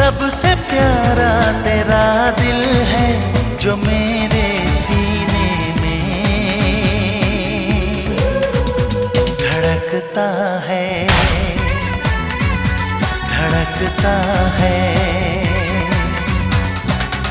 सबसे प्यारा तेरा दिल है जो मेरे सीने में धड़कता है, धड़कता है।